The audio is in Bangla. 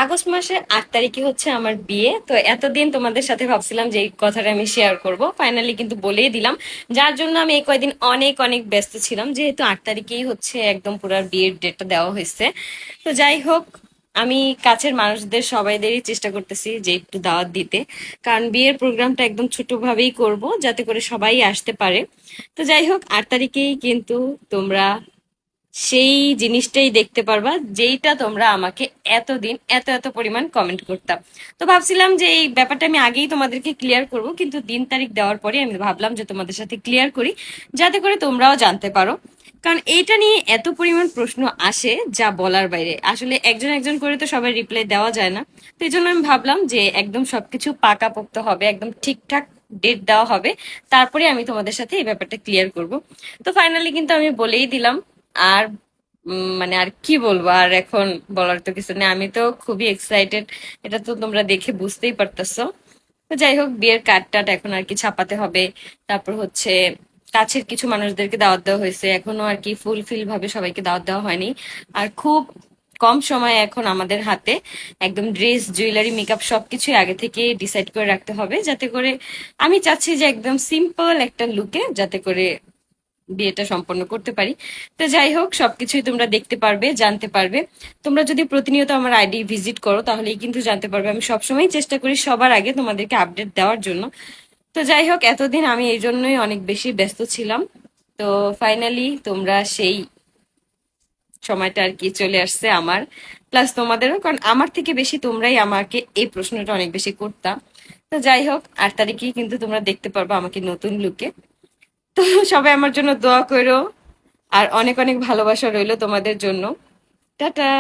আগস্ট মাসের 8 তারিখে হচ্ছে আমার বিয়ে। তো এতদিন তোমাদের সাথে ভাবছিলাম যে এই কথাটা আমি শেয়ার করব, ফাইনালি কিন্তু বলেই দিলাম। যার জন্য আমি এই কয়দিন অনেক অনেক ব্যস্ত ছিলাম, যেহেতু 8 তারিখেই হচ্ছে একদম পুরো বিয়ের ডেটটা দেওয়া হয়েছে। তো যাই হোক, আমি কাছের মানুষদের সবাইদেরই চেষ্টা করতেছি যে একটু দাওয়াত দিতে, কারণ বিয়ের প্রোগ্রামটা একদম ছোটভাবেই করব যাতে করে সবাই আসতে পারে। তো যাই হোক, 8 তারিখেই কিন্তু তোমরা সেই জিনিসটাই দেখতে পারবা যেইটা তোমরা আমাকে এতদিন এত এত পরিমাণ কমেন্ট করতাম। তো ভাবছিলাম যে এই ব্যাপারটা আমি আগেই তোমাদেরকে ক্লিয়ার করব, কিন্তু দিন তারিখ দেওয়ার পরে আমি ভাবলাম যে তোমাদের সাথে ক্লিয়ার করি, যাতে করে তোমরাও জানতে পারো। কারণ এইটা নিয়ে এত পরিমাণ প্রশ্ন আসে যা বলার বাইরে, আসলে একজন একজন করে তো সবাই রিপ্লাই দেওয়া যায় না। তো এই জন্য আমি ভাবলাম যে একদম সবকিছু পাকাপোক্ত হবে, একদম ঠিকঠাক ডেট দেওয়া হবে, তারপরে আমি তোমাদের সাথে এই ব্যাপারটা ক্লিয়ার করব। তো ফাইনালি কিন্তু আমি বলেই দিলাম। আর মানে আর কি বলবো, আর এখন বলার তো কিছু নেই, আমি তো খুবই এক্সাইটেড। এটা তো তোমরা দেখে বুঝতেই পারতেছো। তো যাই হোক, বিয়ের কার্ড টার্ড এখন আর কি ছাপাতে হবে। তারপর হচ্ছে কাছের কিছু মানুষদেরকে দাওয়াত দেওয়া হয়েছে, এখনো আর কি ফুলফিল ভাবে সবাইকে দাওয়াত দেওয়া হয়নি। আর খুব কম সময় এখন আমাদের হাতে, একদম ড্রেস, জুয়েলারি, মেকআপ সবকিছুই আগে থেকে ডিসাইড করে রাখতে হবে, যাতে করে আমি চাচ্ছি যে একদম সিম্পল একটা লুকে যাতে করে বিয়েটা সম্পন্ন করতে পারি। তো যাই হোক, সবকিছুই তোমরা দেখতে পারবে, জানতে পারবে। তোমরা যদি প্রতিনিয়ত আমার আইডি ভিজিট করো তাহলেই কিন্তু জানতে পারবে। আমি সবসময় চেষ্টা করি সবার আগে তোমাদেরকে আপডেট দেওয়ার জন্য। তো যাই হোক, এতদিন আমি এই জন্যই অনেক বেশি ব্যস্ত ছিলাম। তো ফাইনালি তোমরা সেই সময়টা আর কি চলে আসছে আমার, প্লাস তোমাদেরও, কারণ আমার থেকে বেশি তোমরাই আমাকে এই প্রশ্নটা অনেক বেশি করতাম। তো যাই হোক, 8 তারিখেই কিন্তু তোমরা দেখতে পারবে আমাকে নতুন লুকে। তো সবাই আমার জন্য দোয়া করো, আর অনেক অনেক ভালোবাসা রইলো তোমাদের জন্য। টাটা।